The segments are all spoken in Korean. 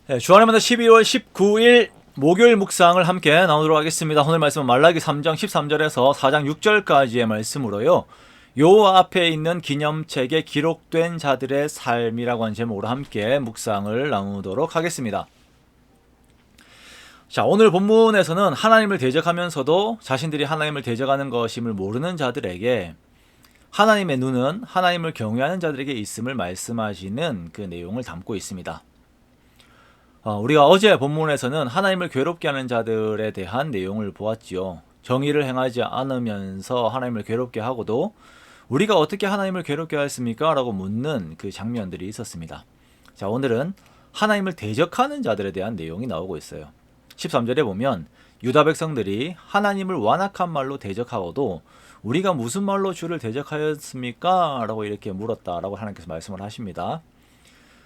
네, 주안의 만나 12월 19일 목요일 묵상을 함께 나누도록 하겠습니다. 오늘 말씀은 말라기 3장 13절에서 4장 6절까지의 말씀으로요. 여호와 앞에 있는 기념책에 기록된 자들의 삶이라고 하는 제목으로 함께 묵상을 나누도록 하겠습니다. 자, 오늘 본문에서는 하나님을 대적하면서도 자신들이 하나님을 대적하는 것임을 모르는 자들에게 하나님의 눈은 하나님을 경외하는 자들에게 있음을 말씀하시는 그 내용을 담고 있습니다. 우리가 어제 본문에서는 하나님을 괴롭게 하는 자들에 대한 내용을 보았지요. 정의를 행하지 않으면서 하나님을 괴롭게 하고도 우리가 어떻게 하나님을 괴롭게 하였습니까? 라고 묻는 그 장면들이 있었습니다. 자, 오늘은 하나님을 대적하는 자들에 대한 내용이 나오고 있어요. 13절에 보면 유다 백성들이 하나님을 완악한 말로 대적하고도 우리가 무슨 말로 주를 대적하였습니까? 라고 이렇게 물었다라고 하나님께서 말씀을 하십니다.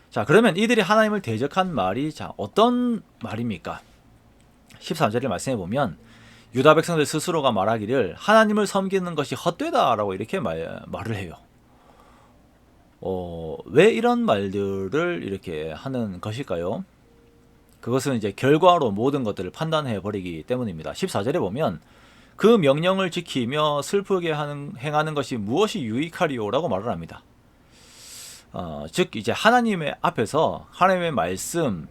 자, 그러면 이들이 하나님을 대적한 말이 어떤 말입니까? 13절을 말씀해 보면 유다 백성들 스스로가 말하기를 하나님을 섬기는 것이 헛되다라고 이렇게 말을 해요. 왜 이런 말들을 이렇게 하는 것일까요? 그것은 이제 결과로 모든 것들을 판단해 버리기 때문입니다. 14절에 보면 그 명령을 지키며 슬프게 행하는 것이 무엇이 유익하리요라고 말을 합니다. 즉 이제 하나님의 앞에서 하나님의 말씀,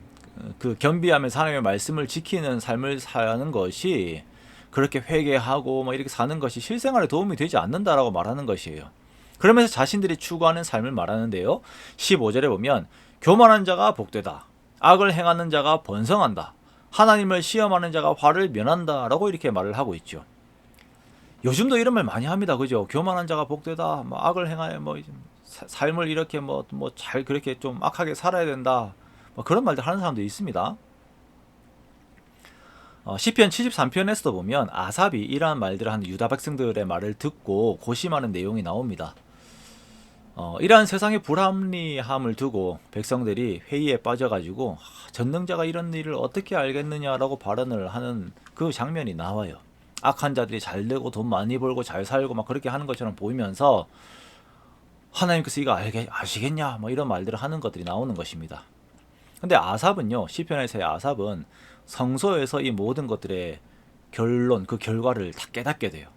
그 겸비하면서 하나님의 말씀을 지키는 삶을 사는 것이 그렇게 회개하고 이렇게 사는 것이 실생활에 도움이 되지 않는다라고 말하는 것이에요. 그러면서 자신들이 추구하는 삶을 말하는데요. 15절에 보면 교만한 자가 복되다. 악을 행하는 자가 번성한다. 하나님을 시험하는 자가 화를 면한다라고 이렇게 말을 하고 있죠. 요즘도 이런 말 많이 합니다. 그죠? 교만한 자가 복되다. 악을 행하여 삶을 이렇게 잘 그렇게 좀 악하게 살아야 된다. 그런 말들 하는 사람도 있습니다. 시편 73편에서도 보면 아삽이 이러한 말들을 하는 유다 백성들의 말을 듣고 고심하는 내용이 나옵니다. 이러한 세상의 불합리함을 두고 백성들이 회의에 빠져가지고 전능자가 이런 일을 어떻게 알겠느냐라고 발언을 하는 그 장면이 나와요. 악한 자들이 잘 되고 돈 많이 벌고 잘 살고 그렇게 하는 것처럼 보이면서 하나님께서 이거 아시겠냐 이런 말들을 하는 것들이 나오는 것입니다. 근데 아삽은요, 시편에서의 아삽은 성소에서 이 모든 것들의 결론, 그 결과를 다 깨닫게 돼요.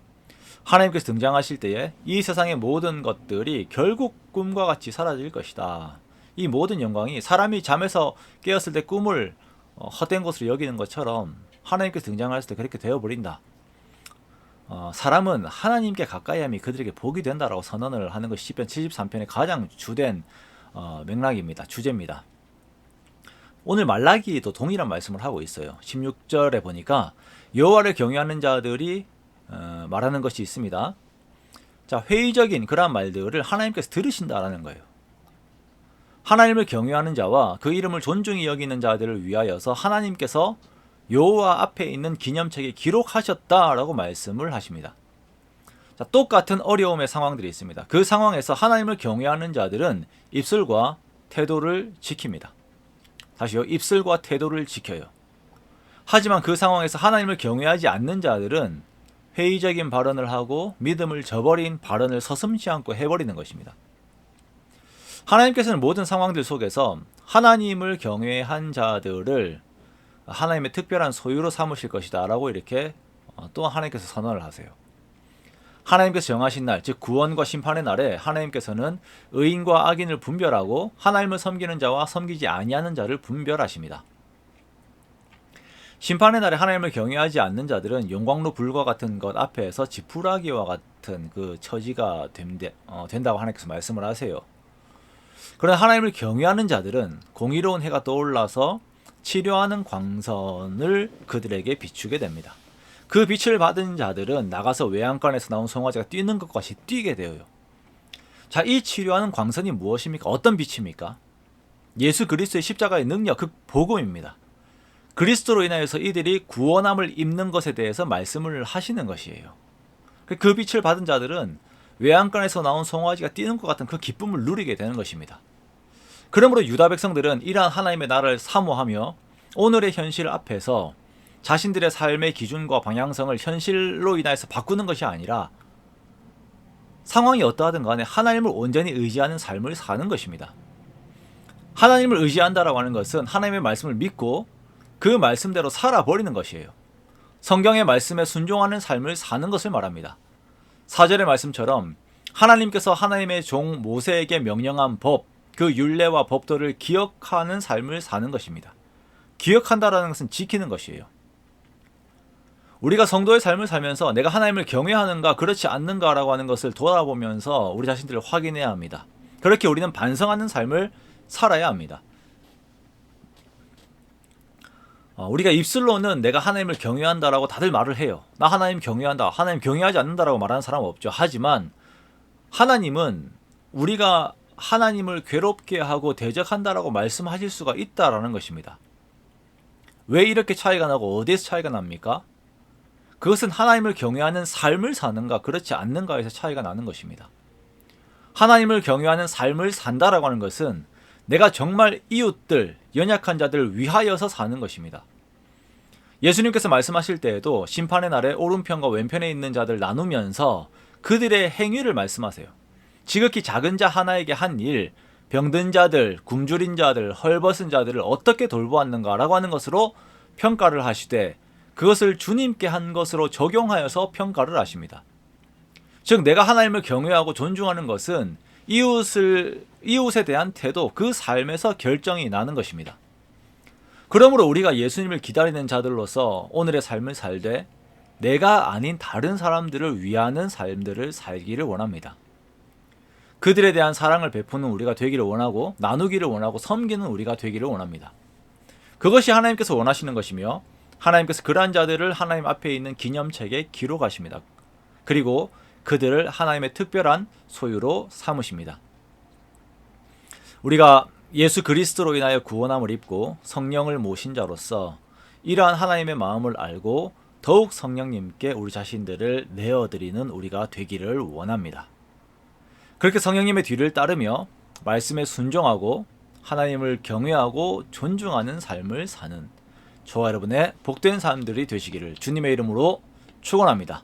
하나님께서 등장하실 때에 이 세상의 모든 것들이 결국 꿈과 같이 사라질 것이다. 이 모든 영광이 사람이 잠에서 깨었을 때 꿈을 헛된 것으로 여기는 것처럼 하나님께서 등장하실 때 그렇게 되어버린다. 사람은 하나님께 가까이함이 그들에게 복이 된다라고 선언을 하는 것이 시편 73편의 가장 주된 맥락입니다. 주제입니다. 오늘 말라기도 동일한 말씀을 하고 있어요. 16절에 보니까 여호와를 경외하는 자들이 말하는 것이 있습니다. 자, 회의적인 그러한 말들을 하나님께서 들으신다라는 거예요. 하나님을 경외하는 자와 그 이름을 존중히 여기는 자들을 위하여서 하나님께서 여호와 앞에 있는 기념책에 기록하셨다라고 말씀을 하십니다. 자, 똑같은 어려움의 상황들이 있습니다. 그 상황에서 하나님을 경외하는 자들은 입술과 태도를 지킵니다. 다시요, 입술과 태도를 지켜요. 하지만 그 상황에서 하나님을 경외하지 않는 자들은 회의적인 발언을 하고 믿음을 저버린 발언을 서슴지 않고 해버리는 것입니다. 하나님께서는 모든 상황들 속에서 하나님을 경외한 자들을 하나님의 특별한 소유로 삼으실 것이다 라고 이렇게 또 하나님께서 선언을 하세요. 하나님께서 정하신 날, 즉 구원과 심판의 날에 하나님께서는 의인과 악인을 분별하고 하나님을 섬기는 자와 섬기지 아니하는 자를 분별하십니다. 심판의 날에 하나님을 경외하지 않는 자들은 용광로 불과 같은 것 앞에서 지푸라기와 같은 그 처지가 된다고 하나님께서 말씀을 하세요. 그러나 하나님을 경외하는 자들은 공의로운 해가 떠올라서 치료하는 광선을 그들에게 비추게 됩니다. 그 빛을 받은 자들은 나가서 외양간에서 나온 송아지가 뛰는 것 같이 뛰게 되어요. 자, 이 치료하는 광선이 무엇입니까? 어떤 빛입니까? 예수 그리스도의 십자가의 능력, 그 복음입니다. 그리스도로 인하여서 이들이 구원함을 입는 것에 대해서 말씀을 하시는 것이에요. 그 빛을 받은 자들은 외양간에서 나온 송아지가 뛰는 것 같은 그 기쁨을 누리게 되는 것입니다. 그러므로 유다 백성들은 이러한 하나님의 나라를 사모하며 오늘의 현실 앞에서 자신들의 삶의 기준과 방향성을 현실로 인하여서 바꾸는 것이 아니라 상황이 어떠하든 간에 하나님을 온전히 의지하는 삶을 사는 것입니다. 하나님을 의지한다라고 하는 것은 하나님의 말씀을 믿고 그 말씀대로 살아버리는 것이에요. 성경의 말씀에 순종하는 삶을 사는 것을 말합니다. 4절의 말씀처럼 하나님께서 하나님의 종 모세에게 명령한 법, 그 율례와 법도를 기억하는 삶을 사는 것입니다. 기억한다라는 것은 지키는 것이에요. 우리가 성도의 삶을 살면서 내가 하나님을 경외하는가 그렇지 않는가라고 하는 것을 돌아보면서 우리 자신들을 확인해야 합니다. 그렇게 우리는 반성하는 삶을 살아야 합니다. 우리가 입술로는 내가 하나님을 경외한다라고 다들 말을 해요. 나 하나님 경외한다. 하나님 경외하지 않는다라고 말하는 사람은 없죠. 하지만 하나님은 우리가 하나님을 괴롭게 하고 대적한다라고 말씀하실 수가 있다라는 것입니다. 왜 이렇게 차이가 나고 어디에서 차이가 납니까? 그것은 하나님을 경외하는 삶을 사는가 그렇지 않는가에서 차이가 나는 것입니다. 하나님을 경외하는 삶을 산다라고 하는 것은 내가 정말 이웃들, 연약한 자들을 위하여서 사는 것입니다. 예수님께서 말씀하실 때에도 심판의 날에 오른편과 왼편에 있는 자들 나누면서 그들의 행위를 말씀하세요. 지극히 작은 자 하나에게 한 일, 병든 자들, 굶주린 자들, 헐벗은 자들을 어떻게 돌보았는가라고 하는 것으로 평가를 하시되 그것을 주님께 한 것으로 적용하여서 평가를 하십니다. 즉 내가 하나님을 경외하고 존중하는 것은 이웃에 대한 태도, 그 삶에서 결정이 나는 것입니다. 그러므로 우리가 예수님을 기다리는 자들로서 오늘의 삶을 살되 내가 아닌 다른 사람들을 위하는 삶들을 살기를 원합니다. 그들에 대한 사랑을 베푸는 우리가 되기를 원하고 나누기를 원하고 섬기는 우리가 되기를 원합니다. 그것이 하나님께서 원하시는 것이며 하나님께서 그러한 자들을 하나님 앞에 있는 기념책에 기록하십니다. 그리고 그들을 하나님의 특별한 소유로 삼으십니다. 우리가 예수 그리스도로 인하여 구원함을 입고 성령을 모신 자로서 이러한 하나님의 마음을 알고 더욱 성령님께 우리 자신들을 내어드리는 우리가 되기를 원합니다. 그렇게 성령님의 뒤를 따르며 말씀에 순종하고 하나님을 경외하고 존중하는 삶을 사는 저와 여러분의 복된 사람들이 되시기를 주님의 이름으로 축원합니다.